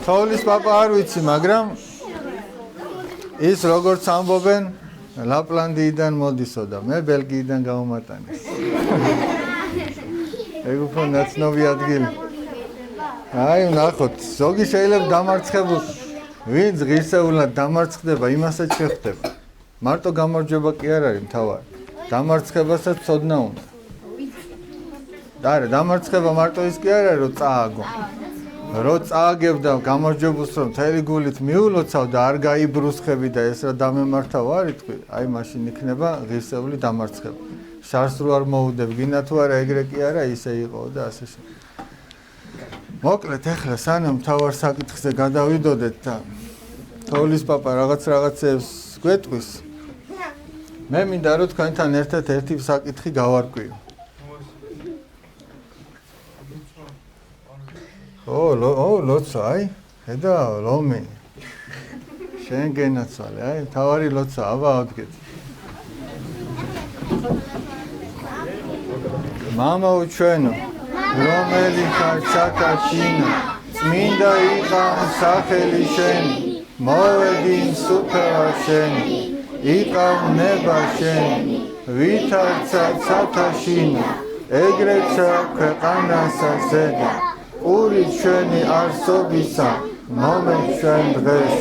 თოვლის პაპა არ ვიცი, მაგრამ ის როგორც ამბობენ, ლაპლანდიიდან მოდისო და მე ბელგიიდან გავუმატანეს. ეგ უფრო ნაცნობი ადგილი. აი, ნახოთ, ზოგი შეიძლება დამარცხებულ, ვინც ღირსეულად დამარცხდება, იმასაც შეხვდება. მარტო გამარჯვება კი არ არის მთავარი. დამარცხებასაც ცოდნა უნდა. არა, დამარცხება მარტო ის კი არ არის, რომ წააგო. რო წააგებ და გამარჯვებულს რომ მთელი გულით მიულოცავ და არ გაიბრუსხები და ეს რა დამემართავ არ იტყვი, აი მაშინ იქნება ღირსეული დამარცხება. შარს რო არ მოუდებ, გინდა თუ არა ეგრე კი არა, ისე იყო და ასე შემდეგ. მოკლედ ახლა სანამ თავარ საკითხზე გადავიდოდეთ და თოვლის პაპა რაღაცეებს გვეტყვის, მე მინდა რომ თქვენთან ერთად ერთი საკითხი გავარკვიო. ლოცა, აი, ხედა, ლომი. შენ გენაცვალე, აი, თავარი ლოცა, აბა ავდგეთ. მამაო ჩვენო, რომელი ხარ საკაშინო, წმინდა იყავ სახელი შენი, მოვედი სუფევა შენი, იყავ ნება შენი, ვითარცა ცათაშინო, ეგრეცა ქვეყანასა ზედა. ური ჩვენი არსობისა, მომეთ ჩვენ დღეს,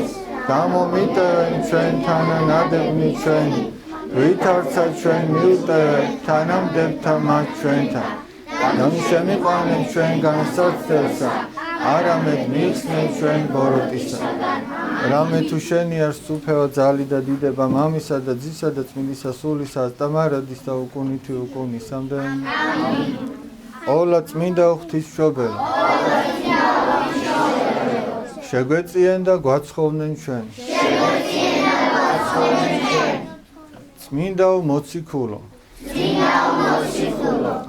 გამომიტევენ ჩვენთან ნადევნი ჩვენი, ვითარცა ჩვენ მივტევენ თანამდებთა მათ ჩვენთან. შემიყვანეთ ჩვენგან სოცდევსა, არამედ მიხსნეთ ჩვენ ბოროტისა. რამე თუ შენი არ სუფევა ძალი და დიდება მამისა და ძისა და წმინდისა სულისა და მარადის და უკუნითი უკუნისამდე. ოლა წმინდა ღვთისმშობელი, შეგვეწიენ და გვაცხოვნენ ჩვენ. წმინდაო მოციქულო,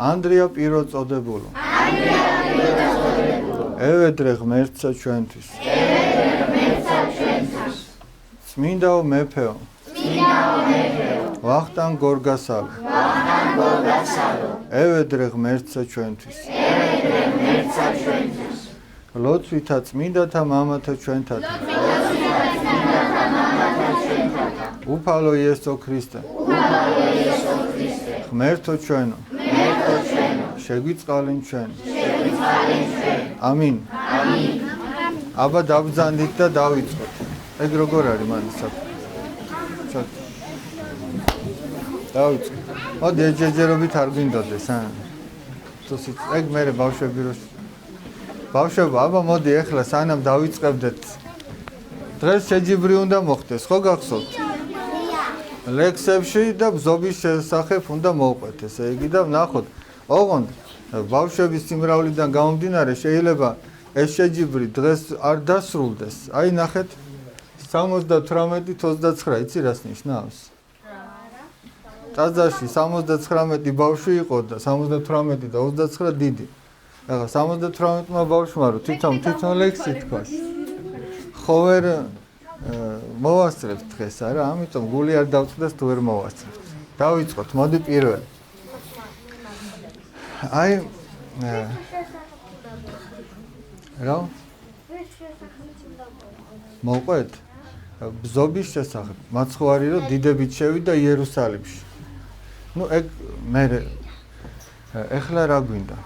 ანდრია პიროწოდებულო, ევედრე ღმერთსა ჩვენთვის. წმინდაო მეფეო, ვახტანგ გორგასალო, ევედრე ღმერთსა ჩვენთვის. ლოცვითა წმინდათა მამათა ჩვენთან. უფალო იესო ქრისტე, ღმერთო ჩვენო, შეგვიწყალენ ჩვენ. ამინ. აბა დავბრძანდით და დავიწყოთ. ეგ როგორ არის მანდ საქმე? დავიწყოთ. მოდი ეჯერობით არ გვინდოდეს, ეგ მერე ბავშვები რო ბავშვებო, აბა მოდი ეხლა სანამ დავიწყებდეთ. დღეს შეჯიბრი უნდა მოხდეს, ხო გახსოვთ? ლექსებში და ბზობის შესახებ უნდა მოვყვეთ, ესე იგი და ვნახოთ. ოღონდ ბავშვების სიმრავლიდან გამომდინარე შეიძლება ეს შეჯიბრი დღეს არ დასრულდეს. აი ნახეთ 78-29, იცი რას ნიშნავს? ტაძარში 79 ბავშვი იყო და 78 და 29 დიდი. ახლა 78-მა ბავშვმა რო თვითონ ლექსი თქვას. ხო ვერ მოვასწრებთ დღეს არა, ამიტომ გული არ დავწყდეს თუ ვერ მოვასწრებთ. დავიწყოთ, მოდი პირველი. აი რა? მოყვეთ? ბზობის შესახებ. მაცხვარი რომ დიდებით შევიდა იერუსალიმში. ნუ ეგ მე ეხლა რა გვინდა?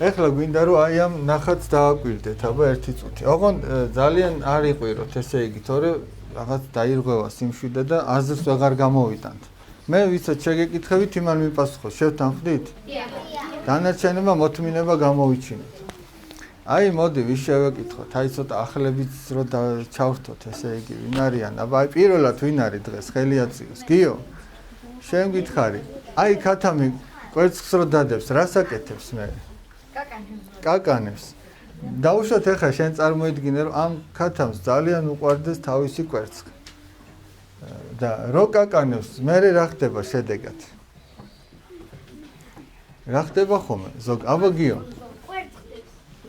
ეხლა გვინდა რომ აი ამ ნახატს დააკვირდეთ, აბა ერთი წუთი. ოღონდ ძალიან არ იყვიროთ, ესე იგი, თორე რაღაც დაირღვევა სიმშვიდე და აზრს ვეღარ გამოვიტანთ. მე ვისაც შეგეკითხებით, იმან მიპასუხოთ, შევთანხმდით? დანარჩენება მოთმინება გამოვიჩინოთ. აი მოდი ვის შევეკითხოთ, აი ცოტა ახლებიც რო ჩავრთოთ, ესე იგი, ვინ არიან? აბა აი პირველად ვინ არის დღეს? ხელი აწიოს. გიო? შენ გითხარი. აი ქათამი კვერცხს რო დადებს, რას აკეთებს მე? კაკანებს. დაუშვათ ახლა შენ წარმოიდგინე რომ ამ ქათამს ძალიან უყვარდეს თავისი კვერცხი. და რო კაკანებს, მე რა ხდება შედეგად? რა ხდება ხოლმე? ზოგ აბა გიო.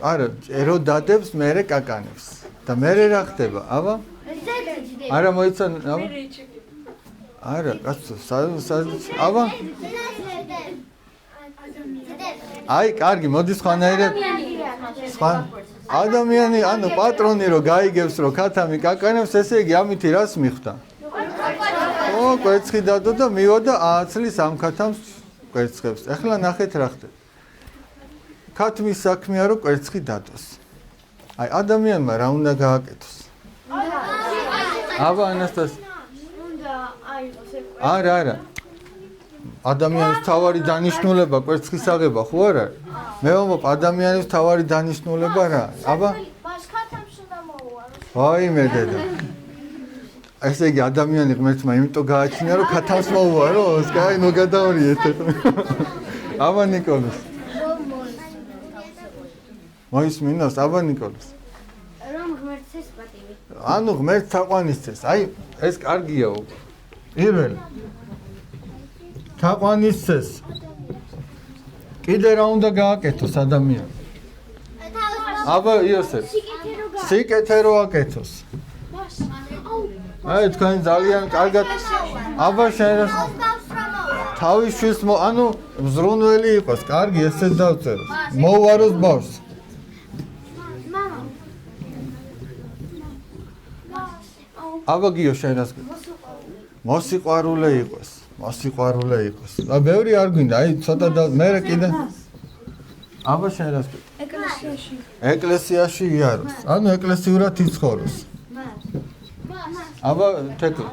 არა, რო დადებს, მე კაკანებს. და მე რა ხდება? აბა? არა მოიცან, აბა? არა, კაცო, აბა? აი, კარგი, მოდი სხვანაირად. სხვა ადამიანი ანუ პატრონი რო გაიგებს რო ქათამი კაკანებს ესე იგი ამითი რას მიხვდა ო კვერცხი დადო და მივოდა 10 წლის ამ ქათამს კვერცხებს ეხლა ნახეთ რა ხდება ქათმის საქმეა რო კვერცხი დადოს აი ადამიანმა რა უნდა გააკეთოს აბა ანასტას უნდა აიღოს ეს არა ადამიანის თავარი დანიშნულება კვერცხის აღება ხო არ არის მე ვამბობ ადამიანის თავარი დანიშნულება რა აბა მას ქათამს უნდა მოუარო ვაიმე დედა ესე იგი ადამიანი ღმერთმა იმიტომ გააჩინა რომ ქათამს მოუაროს კაი ნუ გადავარიეთ აბა ნიკოლოს მოისმინოს აბა ნიკოლოს რომ ღმერთს ეს პატივი ანუ ღმერთს თაყვანისცეს აი ეს კარგია პირველი თაყვანისცეს კიდე რა უნდა გააკეთოს ადამიანს აბა იოსებ სიკეთე რო აკეთოს აი თქვენ ძალიან კარგად აბა შენ თავის შვილს ანუ მზრუნველი იყოს კარგი ესეც დავწეროს მოუაროს ბავშვს აბა გიო შენ რას მოსიყვარულე იყოს და ბევრი არ გვინდა აი ცოტა და მე კიდე აბა შენ რას ეკლესიაში იაროს ანუ ეკლესიურად იცხოვროს აბა თეკლი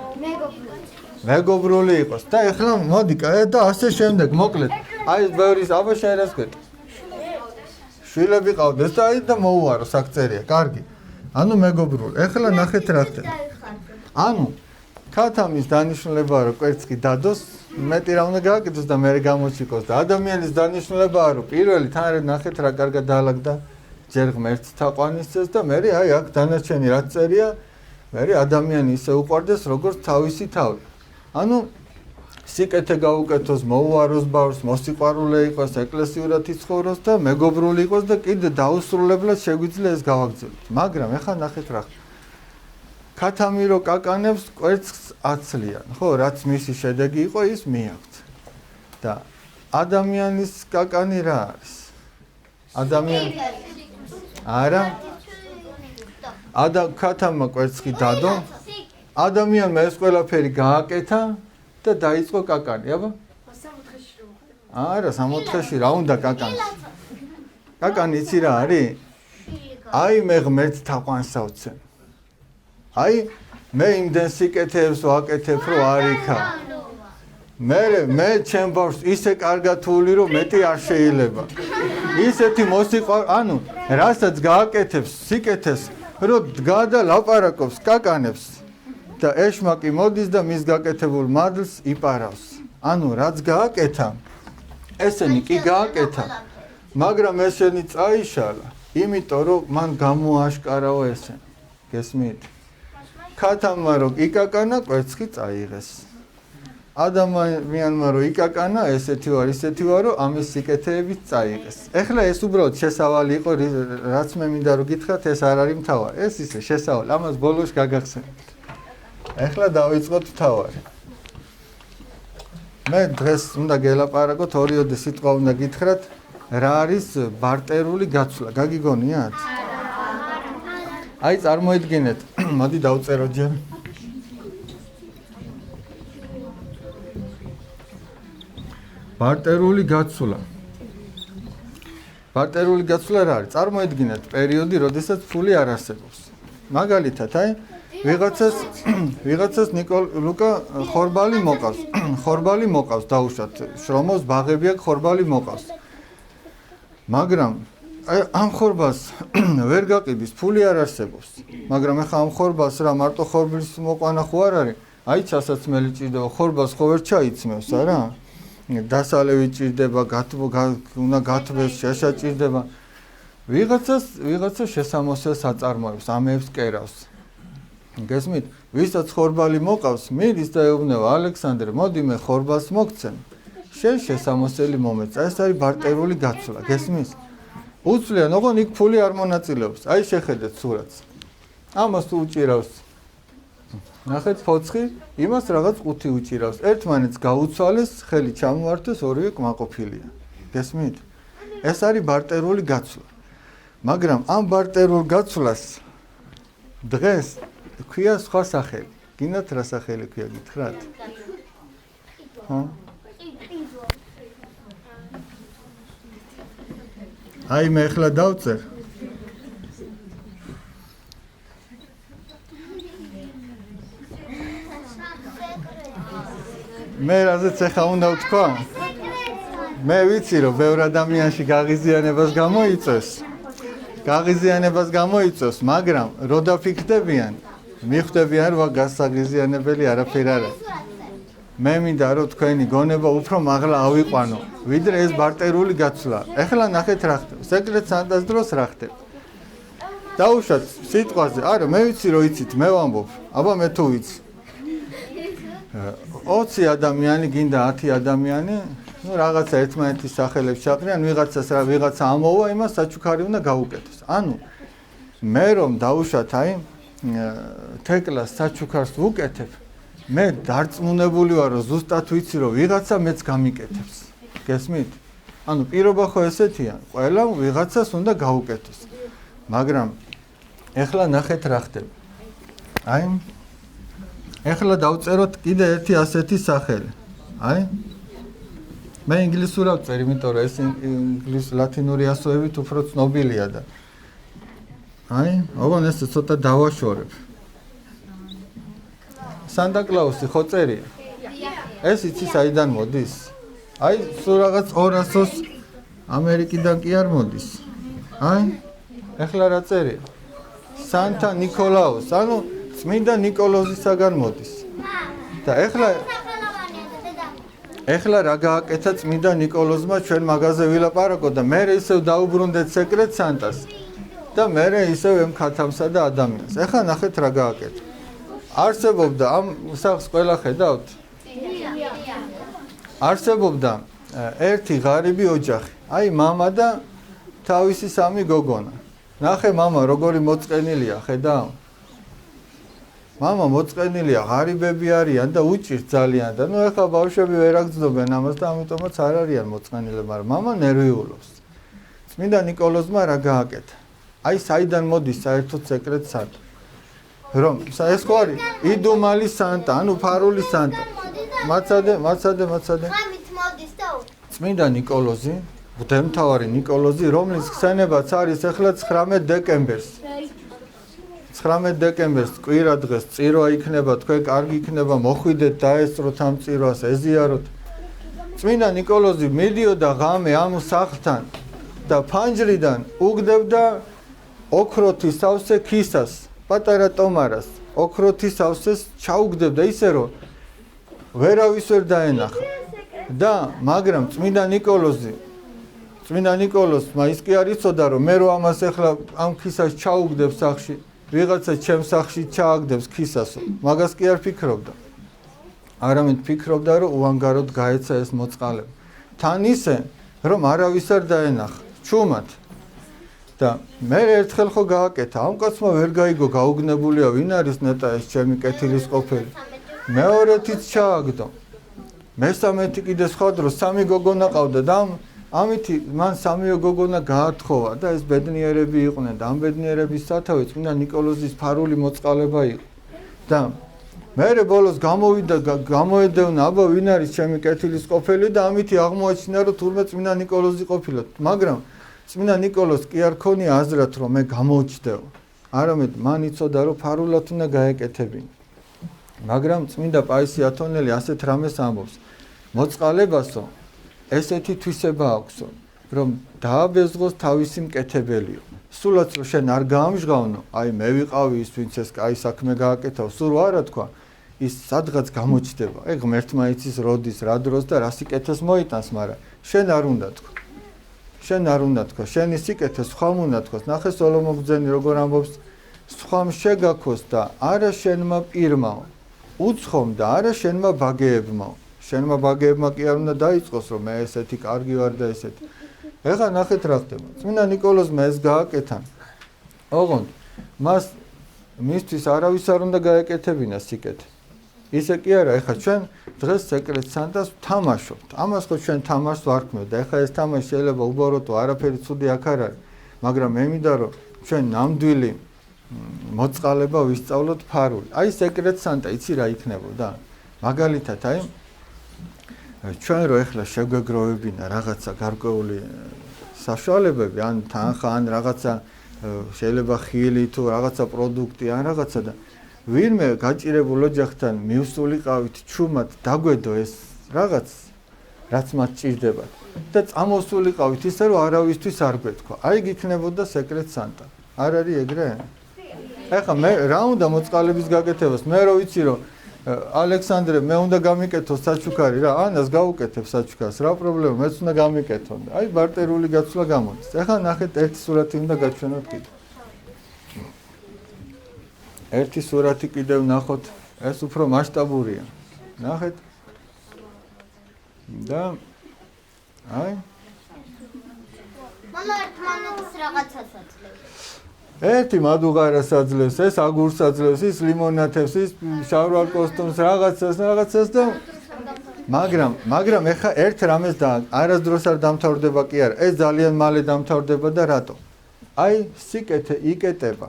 მეგობრული იყოს და ეხლა მოდი და ასე შემდეგ მოკლედ აი ბევრი აბა შენ რას გეტყვი შვილები ყავდეს და აი და მოუაროს აქ წერია კარგი ანუ მეგობრული ეხლა ნახეთ რა ხდება ანუ ქათამის დანიშნულებაა რომ კვერცხი დადოს მეტი რა უნდა გააკეთოს და მე გამოჩიკოს და ადამიანის დანიშნულებაა რომ პირველი თან ნახეთ რა კარგად დაალაგდა ჯერ ღმერთს თაყვანისცეს და მე აი აქ დანარჩენი რაც წერია მე ადამიანი ისე უყვარდეს როგორც თავისი თავი ანუ სიკეთე გაუკეთოს მოუაროს ბავშვს მოსიყვარულე იყოს ეკლესიურად იცხოვროს და მეგობრული იყოს და კიდე დაუსრულებლად შეგვიძლია ეს გავაგრძელოთ მაგრამ ეხლა ნახეთ რა ქათამი რო კაკანებს კვერცხს აცლიან ხო რაც მისი შედეგი იყო ის მიაქვთ და ადამიანის კაკანი რა არის ადამიანი არა ქათამმა კვერცხი დადო ადამიანმა ეს ყველაფერი გააკეთა და დაიწყო კაკანი აბა არა 64-ში რა უნდა კაკანს კაკანი იცი რა არის აი მე ღმერთს თაყვანს ავცემ აი მე იმდენ სიკეთეებს ვაკეთებ რომ არ იქა მე ჩემ ბავშვს ისე კარგად თული რომ მეტი არ შეიძლება ისეთი ანუ რასაც გააკეთებს სიკეთეს რომ დგა და ლაპარაკობს კაკანებს და ეშმაკი მოდის და მის გაკეთებულ მადლს იპარავს ანუ რაც გააკეთა ესენი კი გააკეთა მაგრამ ესენი წაიშალა იმიტომ რომ მან გამოაშკარავა ესენი გესმით ქათამმა რო იკაკანა კვერცხი წაიღეს ადამიანმა რო იკაკანა ესეთი ვარ ისეთი ვარ რომ ამის სიკეთეებით წაიღეს ეხლა ეს უბრალოდ შესავალი იყო რაც მე მინდა რომ გითხრათ ეს არ არის მთავარი ეს ისე შესავალი ამას ბოლოს გაგახსენებთ ეხლა დავიწყოთ მთავარი მე დღეს უნდა გელაპარაკოთ ორიოდე სიტყვა უნდა გითხრათ რა არის ბარტერული გაცვლა გაგიგონიათ აი წარმოიდგინეთ მოდი დავწეროთ ჯერ ბარტერული გაცვლა რა არის წარმოიდგინეთ პერიოდი როდესაც ფული არ არსებობს მაგალითად აი ვიღაცას ლუკა ხორბალი მოყავს დაუშვათ შრომოს ბაღები აქვს ხორბალი მოყავს მაგრამ ამ ხორბალს ვერ გაყიდის ფული არ არსებობს მაგრამ ახლა ამ ხორბალს რა მარტო ხორბლის მოყვანა ხო არ არის აი ჩასაცმელი ჭირდება ხორბალს ხო ვერ ჩაიცმევს არა დასალევი ჭირდება უნდა გათბეს შეშა ჭირდება ვიღაცა შესამოსელს აწარმოებს ამებს კერავს გესმით ვისაც ხორბალი მოყავს მიდის და ეუბნება ალექსანდრე მოდი მე ხორბალს მოგცემ შენ შესამოსელი მომეწა ეს არის ბარტერული გაცვლა გესმის უცვლიან ოღონ იქ ფული არ მონაწილეობს აი შეხედეთ სურათს ამას თუ უჭირავს ნახეთ ფოცხი იმას რაღაც ყუთი უჭირავს ერთმანეთს გაუცვალეს ხელი ჩამოვართეს ორივე კმაყოფილია გესმით ეს არის ბარტერული გაცვლა მაგრამ ამ ბარტერულ გაცვლას დღეს ქვია სხვა სახელი. გინდათ რა სახელი ქვია გითხრათ? ხო? აი მე ახლა დავწერ. მე რაზეც ახლა უნდა ვთქვა? მე ვიცი რომ ბევრ ადამიანში გაღიზიანებას გამოიწვევს, მაგრამ რო დაფიქრდებიან, მიხვდებიან რომ გასაღიზიანებელი არაფერი არ არის. მე მინდა რომ თქვენი გონება უფრო მაღლა ავიყვანო, ვიდრე ეს ბარტერული გაცვლა. ეხლა ნახეთ რა ხდება. სეკრეტ სანტას დროს რა ხდება. დაუშვათ სიტყვაზე, არა მე ვიცი რომ იცით, მე ვამბობ, აბა მე თუ ვიცი. 20 ადამიანი გინდა 10 ადამიანი, ну რაღაცა ერთმანეთის სახელებს ჩაყრიან, ვიღაცა ამოვა, იმას საჩუქარი უნდა გაუკეთოს. ანუ მე რომ დაუშვათ აი თეკლას საჩუქარს ვუკეთებ, მე დარწმუნებული ვარ რომ ზუსტად ვიცი რომ ვიღაცა მეც გამიკეთებს. გესმით? ანუ პირობა ხო ესეთია, ყველა ვიღაცას უნდა გაუკეთოს. მაგრამ ეხლა ნახეთ რა ხდება. აი ეხლა დავწეროთ კიდე ერთი ასეთი სახელი. აი მე ინგლისურად ვწერ, იმიტომ რომ ეს ლათინური ასოებით უფრო ცნობილია და აი, ოღონდ ეს ცოტა დავაშორებ. სანტა-კლაუსი ხო წერია? ეს იცი საიდან მოდის? აი, სულ რაღაც 200-ს ამერიკიდან კი არ მოდის. აი, ეხლა რა წერია? სანტა ნიკოლაუს, ანუ წმინდა ნიკოლოზისაგან მოდის. და ეხლა რა გააკეთა წმინდა ნიკოლოზმა ჩვენ მაგაზე ვილაპარაკოთ და მე ისევ დაუბრუნდეთ სეკრეტ სანტას. და მე ისევ ემქათამსა და ადამიანს. ეხლა ნახეთ რა გააკეთა. არსებობდა ამ სახს ყველა ხედავთ? არსებობდა ერთი ღარიბი ოჯახი. აი მამა და თავისი 3 გოგონა. ნახე მამა როგორი მოწყენილია, ხედავ? მამა მოწყენილია, ღარიბები არიან და უჭირს ძალიან და ნუ ეხლა ბავშვები ვერ აგრძნობენ ამას და ამიტომაც არ არიან მოწყენილები, მაგრამ მამა ნერვიულობს. წმინდა ნიკოლოზმა რა გააკეთა? აი საიდან მოდის საერთოდ სეკრეტ სანტა? რომ ეს ხო არის იდუმალი სანტა, ანუ ფარული სანტა. მაცადე. ღამით მოდის და წმინდა ნიკოლოზი, ღვთისმთავარი ნიკოლოზი, რომლის ხსენებაც არის ახლა 19 დეკემბერს. 19 დეკემბერს კვირა დღეს წირვა იქნება, თქვენ კარგი იქნება, მოხვიდეთ დაესწროთ ამ წირვას, ეზიაროთ. წმინდა ნიკოლოზი მიდიოდა ღამე ამ სახლთან და ფანჯრიდან უგდებდა ოქროთის სავსე ქისას, პატარა ტომარას, ოქროთის სავსეს ჩაუგდებდა ისე რომ ვერავის ვერ დაენახა. და მაგრამ წმინდა ნიკოლოზმა ის კი არ იცოდა რომ მე რო ამას ახლა ამ ქისას ჩაუგდებ სახში, ვიღაცა ჩემს სახში ჩააგდებს ქისასო. მაგას კი არ ფიქრობდა. არამედ ფიქრობდა რომ უანგაროდ გაეცა ეს მოწყალება. თან ისე რომ არავის არ დაენახა, ჩუმად. და მე ერთხელ ხო გააკეთა, ამ კაცმა ვერ გაიგო, გაუგნებულია, ვინ არის ნეტა ეს ჩემი კეთილის ყოფილი. მეორეთიც ჩააგდო. მესამეთი კიდე სხვა დროს 3 გოგონა ყავდა და ამითი მან 3 გოგონა გაათხოვა და ეს ბედნიერები იყვნენ და ამ ბედნიერების სათავე წმინდა ნიკოლოზის ფარული მოწყალება იყო. და მე ბოლოს გამოედევნა, აბა ვინ არის ჩემი კეთილის ყოფილი და ამითი აღმოაჩინა რომ თურმე წმინდა ნიკოლოზი ყოფილა. მაგრამ წმინდა ნიკოლოზს კი არ ქონია აზრად რომ მე გამოუჩდეო. არამედ მან იცოდა რომ ფარულად უნდა გაეკეთებინა. მაგრამ წმინდა პაისი ათონელი ასეთ რამეს ამბობს. მოწყალებასო ესეთი თვისება აქვსო, რომ დააბეზღოს თავისი მკეთებელიო. სულაც რომ შენ არ გაამჟღავნო, აი მე ვიყავი ის, ვინც ეს კაი საქმე გააკეთა, სულ არა თქვა, ის სადღაც გამოჩდება. ეგ ღმერთმა იცის როდის, რა დროს და რა სიკეთეს მოიტანს, მაგრამ შენ არ უნდა თქვა. შენი სიკეთე სხვამ უნდა თქვას. ნახე სოლომონ ბრძენი როგორ ამბობს, სხვამ შეგაქოს და არა შენმა პირმაო. უცხომ და არა შენმა ბაგეებმაო. შენმა ბაგეებმა კი არ უნდა დაიწყოს რომ მე ესეთი კარგი ვარ და ესეთი. ეხლა ნახეთ რა ხდება. წმინდა ნიკოლოზმა ეს გააკეთა. ოღონდ მას მისთვის არავის არ უნდა გაეკეთებინა სიკეთე. ისე კი არა, ეხლა ჩვენ დღეს სეკრეტ სანტას ვთამაშობთ. ამას ხო ჩვენ თამაშს ვარქმევთ და ეხლა ეს თამაში შეიძლება უბოროტო, არაფერი ცუდი აქ არ არის. მაგრამ მე მინდა რომ ჩვენ ნამდვილი მოწყალება ვისწავლოთ ფარული. აი სეკრეტ სანტა იცი რა იქნებოდა? მაგალითად აი ჩვენ რო ეხლა შეგვეგროვებინა რაღაცა გარკვეული საშუალებები ან თანხა ან რაღაცა შეიძლება ხილი თუ რაღაცა პროდუქტი ან რაღაცა და ვინმე გაჭირებულ ოჯახთან მივსულიყავით ჩუმად დაგვედო ეს რაღაც რაც მათ ჭირდებათ და წამოსულიყავით ისე რომ არავისთვის არ გვეთქვა. აი გიქნებოდა სეკრეტ სანტა. არ არის ეგრე? ეხლა მე რა უნდა მოწყალების გაკეთებას? მე რო ვიცი რომ ალექსანდრე მე უნდა გამიკეთო საჩუქარი რა, ანას გავუკეთებ საჩუქარს, რა პრობლემა, მეც უნდა გამიკეთონ. აი ბარტერული გაცვლა გამოდის. ეხლა ნახეთ ერთი სურათი უნდა გაჩვენოთ კიდე. ერთი სურათი კიდევ ნახოთ, ეს უფრო მასშტაბურია. ნახეთ. და აი მამა ერთმანეთს რაღაცას აძლევს. ერთი მადუღარას აძლევს, ეს აგურს აძლევს, ის ლიმონათებს, ის შარვალ კოსტუმს, რაღაცას და მაგრამ ეხა ერთ რამეს და არასდროს არ დამთავრდება კი არა. ეს ძალიან მალე დამთავრდება და რატო? აი სიკეთე იკეტება.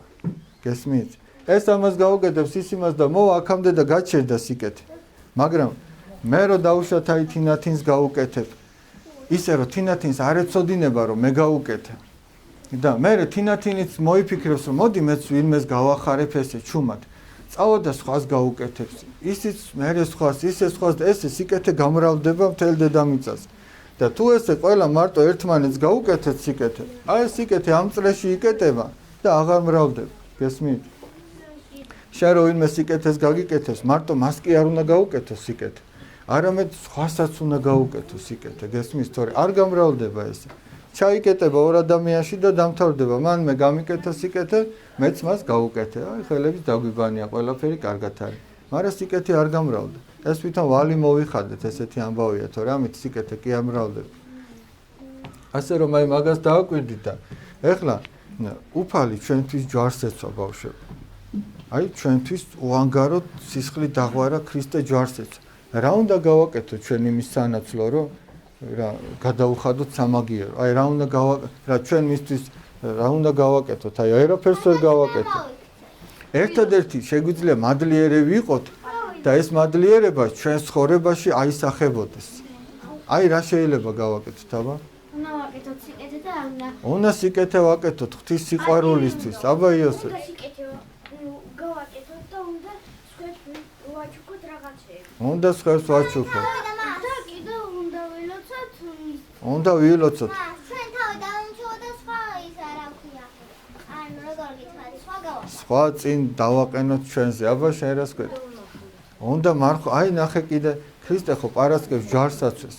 გესმით? ეს ამას გაუკეთებს ის იმას და მოვა აქამდე და გაჩერდა სიკეთე. მაგრამ მე რო დავუშვათ აი თინათინს გაუკეთებ. ისე რომ თინათინს არ ეცოდინება რომ მე გაუკეთე. და მე თინათინიც მოიფიქრებს რომ მოდი მეც ვინმეს გავახარებ ესე ჩუმად. წავოდა სხვას გაუკეთებს. ისიც მე სხვას, ისე სხვას და ესე სიკეთე გამრავლდება მთელ დედამიწაზე. და თუ ესე ყველა მარტო ერთმანეთს გაუკეთეთ სიკეთე, აი სიკეთე ამ წრეში იკეტება და აღარ მრავლდება. გესმით? შენ რო ვინმე სიკეთეს გაგიკეთებს, მარტო მას კი არ უნდა გაუკეთოს სიკეთე. არამედ სხვასაც უნდა გაუკეთო სიკეთე. გესმის? თორე არ გამრავლდება ესე. ჩაიკეტება ორ ადამიანში და დამთავრდება. მან მე გამიკეთა სიკეთე, მეც მას გავუკეთე. აი ხელების დაგვიბანია, ყველაფერი კარგად არის. მაგრამ სიკეთე არ გამრავლდა. ეს თვითონ ვალი მოვიხადეთ, ესეთი ამბავია, თორე ამით სიკეთე კი არ მრავლდება. ასე რომ აი მაგას დააკვირდით და ეხლა უფალი ჩვენთვის ჯვარს ეცვა ბავშვები. აი ჩვენთვის უანგაროდ სისხლით დაღვარა ქრისტე ჯვარს ეცვა. რა უნდა გავაკეთო ჩვენ იმის სანაცვლო რომ რა გადაუხადოთ სამაგიერო. აი რა უნდა რა ჩვენ მისთვის რა უნდა გავაკეთოთ? აი აეროფერს ვერ გავაკეთოთ. ერთადერთი შეგვიძლია მადლიერები ვიყოთ და ეს მადლიერება ჩვენ ცხოვრებაში აისახებოდეს. აი რა შეიძლება გავაკეთოთ, აბა? უნდა ვაკეთოთ სიკეთე და უნდა სიკეთე ვაკეთოთ ღვთის სიყვარულისთვის. აბა იოსებ. უნდა სიკეთე გავაკეთოთ და უნდა სხვებს ვაჩუქოთ რაღაცეები. უნდა სხვებს ვაჩუქოთ. და კიდევ უნდა ვილოცოთ უნდა ვილოცოთ. ჩვენ თავი დავუმჩაო და სხვა ის არა ქვია. ან როგორ გითხრათ, სხვა გავაკეთოთ. სხვა წინ დავაყენოთ ჩვენზე. აბა შენ რას კვეთ? უნდა მარხო, აი ნახე კიდე ქრისტე ხო პარასკევს ჯვარს აცვეს.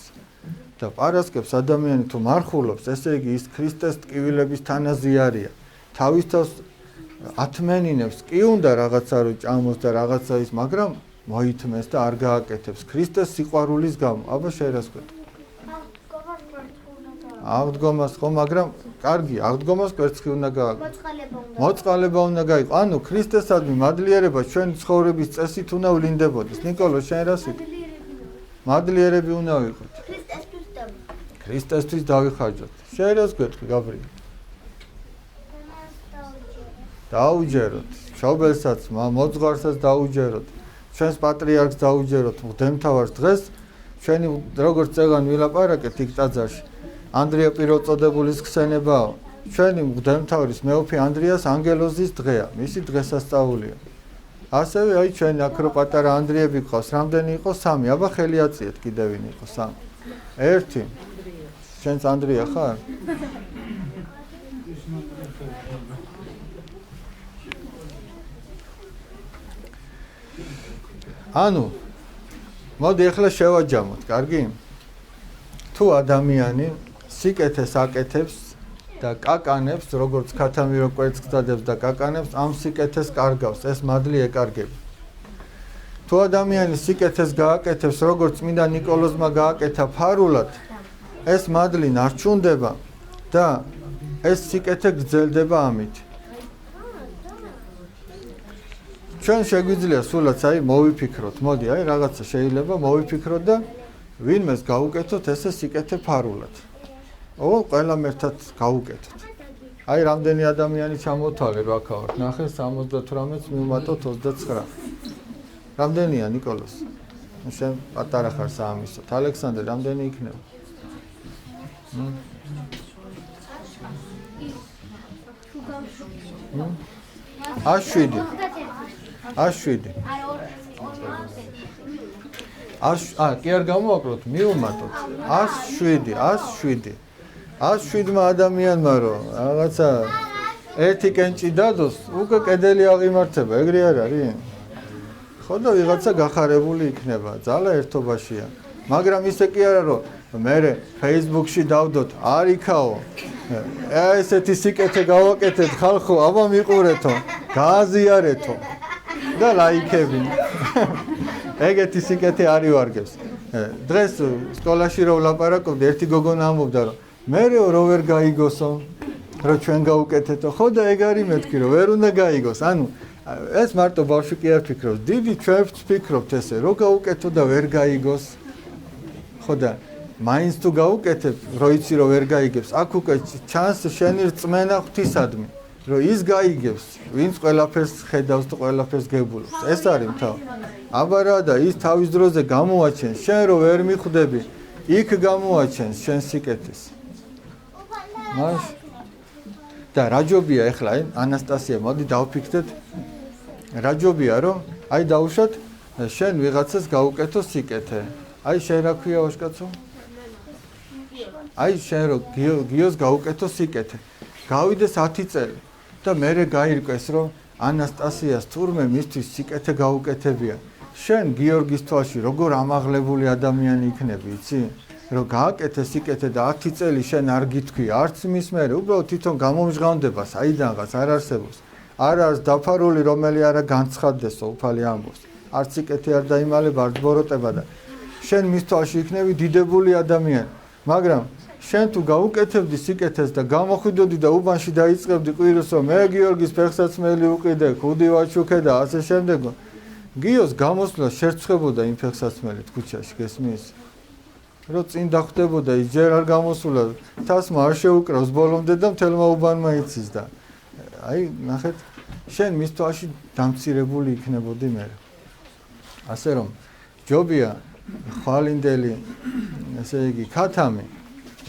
და პარასკევს ადამიანი თუ მარხულობს, ესე იგი ის ქრისტეს ტკივილების თანაზიარია. თავის თავს ათმენინებს, კი უნდა რაღაცა რო ჭამოს და რაღაცა ის, მაგრამ მოითმეს და არ გააკეთებს ქრისტეს სიყვარულის გამო. აბა შენ რას კვეთ? აღდგომას ხო, მაგრამ კარგი, აღდგომას კვერცხი უნდა გააკეთო. მოწყალება უნდა გაიყო. ანუ ქრისტესადმი მადლიერება ჩვენი ცხოვრების წესით უნდა ვლინდებოდეს. ნიკოლო, შენ რას ვიტყვი? მადლიერები უნდა ვიყოთ. ქრისტესთვის დავიხარჯოთ. შენ რას გვეტყვი, გაბრიელ? დაუჯეროთ. შობელსაც, მოძღვარსაც დაუჯეროთ. ჩვენს პატრიარქს დაუჯეროთ. მღვდელმთავარს დღეს ჩვენი როგორც წეგანი ვილაპარაკეთ იქ ტაძარში. ანდრია პირველწოდებულის ხსენებაა. ჩვენი მღვდელმთავრის მეოფე ანდრიას ანგელოზის დღეა. მისი დღესასწაულია. ასევე აი ჩვენ აქ რო პატარა ანდრიები ყავს, რამდენი იყო? 3. აბა ხელი აწიეთ კიდევ ვინ იყო? 3. 1. შენც ანდრია ხარ? ანუ მოდი ახლა შევაჯამოთ, კარგი? თუ ადამიანი სიკეთეს აკეთებს და კაკანებს, როგორც ქათამირო კვერცხს დადებს და კაკანებს, ამ სიკეთეს კარგავს, ეს მადლი ეკარგება. თუ ადამიანი სიკეთეს გააკეთებს, როგორც წმინდა ნიკოლოზმა გააკეთა ფარულად, ეს მადლი ნარჩუნდება და ეს სიკეთე გრძელდება ამით. ჩვენ შეგვიძლია სულაც აი მოვიფიქროთ, მოდი აი რაღაცა შეიძლება მოვიფიქროთ და ვინმეს გავუკეთოთ ესე სიკეთე ფარულად. ყველამ ერთად გავუკეთოთ. აი რამდენი ადამიანი ჩამოთვალე რა ქავართ ნახე 78-ს მივუმატოთ 29 რამდენია ნიკოლოს შენ პატარა ხარ საამისოთ ალექსანდრე რამდენი იქნება აშვიდი კი არ გამოვაკლოთ მივუმატოთ 107 ადამიანმა რომ რაღაცა ერთი კენჭი დადოს უკვე კედელი აღიმართება ეგრე არ არის ხო და ვიღაცა გახარებული იქნება ძალა ერთობაშია მაგრამ ისე კი არა რომ მე Facebook-ში დავდოთ არ იქაო ესეთი სიკეთე გავაკეთეთ ხალხო აბა მიყურეთო გააზიარეთო და ლაიქები ეგეთი სიკეთე არ ივარგებს დღეს სკოლაში რო ვლაპარაკობდი ერთი გოგონა ამბობდა რომ მე რო ვერ გაიგოსო რო ჩვენ გავუკეთეთო ხო და ეგ არის მეთქი რომ ვერ უნდა გაიგოს ანუ ეს მარტო ბავშვი კი არ ფიქრობს დიდი ჩვენც ფიქრობთ ესე რო გაუკეთო და ვერ გაიგოს ხო და მაინც თუ გაუკეთებ რო იცი რომ ვერ გაიგებს აქ უკვე ჩანს შენი რწმენა ღვთისადმი რომ ის გაიგებს ვინც ყველაფერს ხედავს და ყველაფერს გებულობს ეს არის თავი აბა რა და ის თავის დროზე გამოაჩენს შენ რო ვერ მიხვდები იქ გამოაჩენს შენ სიკეთეს მაშ და რაჯობია ეხლა ანასტასია მოდი დავფიქრდეთ რაჯობია რომ აი დაუშვათ შენ ვიღაცას გაუკეთო სიკეთე აი შენ რა ქვია ვაშკაცო აი შენ რო გიოს გაუკეთო სიკეთე გავიდეს 10 წელი და მერე გაირკვეს რომ ანასტასიას თურმე მისთვის სიკეთე გაუკეთებია შენ გიორგის თვალში როგორ ამაღლებული ადამიანი იქნები იცი რომ გააკეთე სიკეთე და 10 წელი შენ არ გითქვი არც მის მერე უბრალოდ თვითონ გამომჟღავნდება საიდანღაც არ არსებობს არ არის დაფარული რომელი არა განცხადდესო უფალი ამბობს არც სიკეთე არ დაიმალება არც ბოროტება და შენ მის თვალში იქნები დიდებული ადამიანი მაგრამ შენ თუ გაუკეთებდი სიკეთეს და გამოხვიდოდი და უბანში დაიწყებდი ყვირს რომ მე გიორგის ფეხსაცმელი უყიდე ქუდი ვაჩუქე და ასე შემდეგო გიოს გამოსვლა შერცხებოდა იმ ფეხსაცმელით ქუჩაში გესმის რომ წინ დახვდებოდა ის ჯერ არ გამოსულა თასმა არ შეუკრავს ბოლომდე და მთელმა უბანმა იცის და აი ნახეთ შენ მის თვალში დამცირებული იქნებოდი მე ასე რომ ჯობია ხვალინდელი ესე იგი ქათამი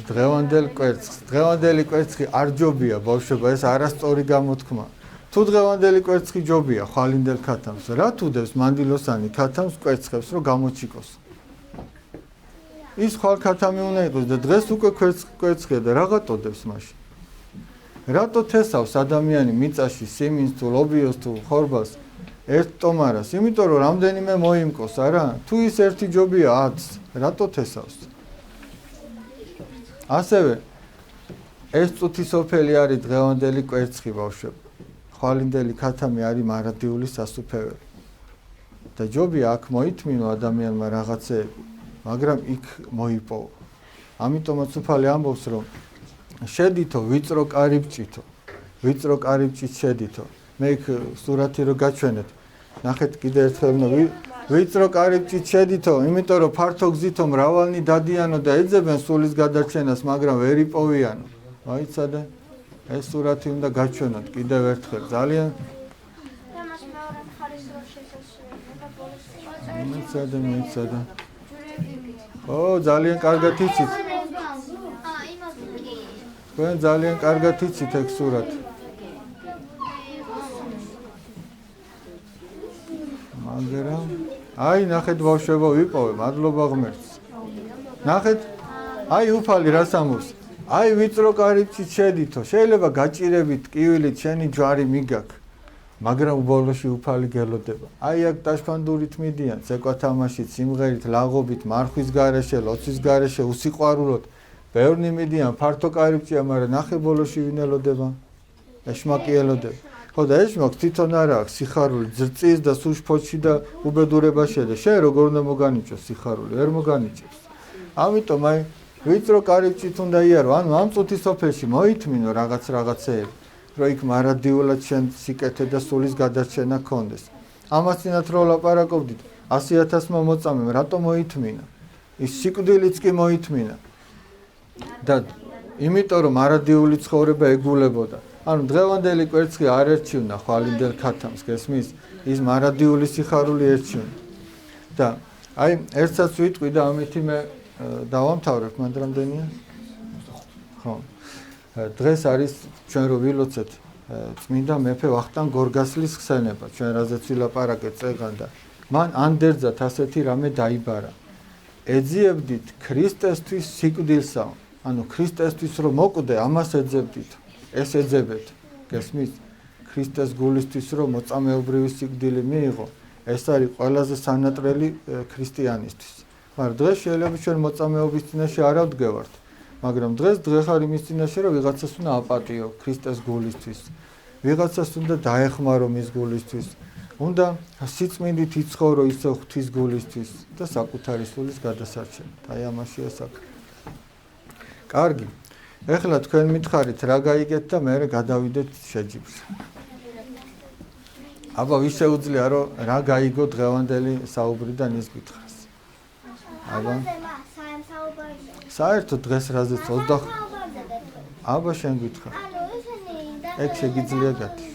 დღევანდელი კვერცხი არ ჯობია ბავშვებო ეს არასწორი გამოთქმა თუ დღევანდელი კვერცხი ჯობია ხვალინდელ ქათამს რა თუდებს მანდილოსანი ქათამს კვერცხებს რომ გამოჩიკოს ის ხვალ ქათამი უნდა იყოს და დღეს უკვე კვერცხია და რაღაცოდებს მაშინ რატო თესავს ადამიანი მიწაში სიმინს თუ ლობიოს თუ ხორბალს ერთ ტომარას იმიტომ რომ რამდენიმე მოიმკოს არა თუ ის ერთი ჯობია 10 რატო თესავს ასევე ეს წუთი სოფელი არის დღევანდელი კვერცხი ბავშვებო ხვალინდელი ქათამი არის მარადიული სასუფეველი და ჯობია აქ მოითმინო ადამიანმა რაღაცეები მაგრამ იქ მოიპოვო ამიტომაც უფალი ამბობს რომ შედითო ვიწრო კარიბჭით შედითო მე იქ სურათი რო გაჩვენეთ ნახეთ კიდე ერთხელ ვიწრო კარიბჭით შედითო იმიტომ რომ ფართო გზითო მრავალნი დადიანო და ეძებენ სულის გადარჩენას მაგრამ ვერ იპოვიანო მოიცადე ეს სურათი უნდა გაჩვენოთ კიდევ ერთხელ ძალიან მოიცადე ო ძალიან კარგად იცით თქვენ ძალიან კარგად იცით ეგ სურათი მაგრამ აი ნახეთ ბავშვებო ვიპოვე მადლობა ღმერთს ნახეთ აი უფალი რას ამბობს აი ვიწრო კარიბჭით შედითო შეიძლება გაჭირებით ტკივილით შენი ჯვარი მიგაქ მაგრამ ბოლოში უფალი გელოდება აი აქ ტაშფანდურით მიდიან ცეკვათამაშით სიმღერით ლაღობით მარხვის გარეშე ლოცვის გარეშე უსიყვარულოდ ბევრნი მიდიან ფართო კარიბჭია მაგრამ ნახე ბოლოში ვინ ელოდება ეშმაკი ელოდება ხო და ეშმაკს თვითონ არ აქვს სიხარული ზრწის და სუშფოთში და უბედურებაშია და შენ როგორ უნდა მოგანიჭოს სიხარული ვერ მოგანიჭებს ამიტომ აი ვიწრო კარიბჭით უნდა იარო ანუ ამ წუთის სოფელში მოითმინო რაღაცეები რომ იქ მარადიულად შენ სიკეთე და სულის გადარჩენა გქონდეს ამას წინათ რო ლაპარაკობდით 100,000-მა მოწამემ რატო მოითმინა ის სიკვდილიც კი მოითმინა და იმიტომ რომ არადიული ცხოვრება ეგულებოდა. ანუ დღევანდელი კვერცხი არ ერჩივნა ხვალინდელ ქათამს, გესმის? ის მარადიული სიხარული ერჩივნა. და აი ერთსაც ვიტყვი და ამით მე დავამთავრებ, მანდ რამდენია? ხო. დღეს არის ჩვენ რო ვილოცეთ წმინდა მეფე ვახტანგ გორგასლის ხსენება, ჩვენ რაზეც ვილაპარაკეთ წეგან და მან ანდერძათ ასეთი რამე დაიბარა. ეძიებდით ქრისტესთვის სიკვდილსა. ანუ ქრისტესთვის რომ მოკვდე, ამას ეძებდით. ეს ეძებეთ. გესმის? ქრისტეს გულისთვის რომ მოწამეობრივი სიკვდილი მიიღო, ეს არის ყველაზე სანატრელი ქრისტიანისთვის. მაგრამ დღეს შეიძლება ჩვენ მოწამეობის წინაშე არ ავდგევართ. მაგრამ დღეს დღეხარ იმის წინაშე რომ ვიღაცას უნდა აპატიო ქრისტეს გულისთვის. ვიღაცას უნდა დაეხმარო მის გულისთვის. უნდა სიწმინდით იცხოვრო ისე ღვთის გულისთვის და საკუთარი სულის გადასარჩენად. აი ამაშია საქმე. კარგი. ეხლა თქვენ მითხარით რა გაიგეთ და მე გადავიდეთ შეჯიბრს. აბა ვის შეუძლია რომ რა გაიგო დღევანდელი საუბრიდან ის გითხრას. აბა საერთოდ დღეს რაზეც 25 აბა შენ გითხრა. ეგ შეგიძლია გათი.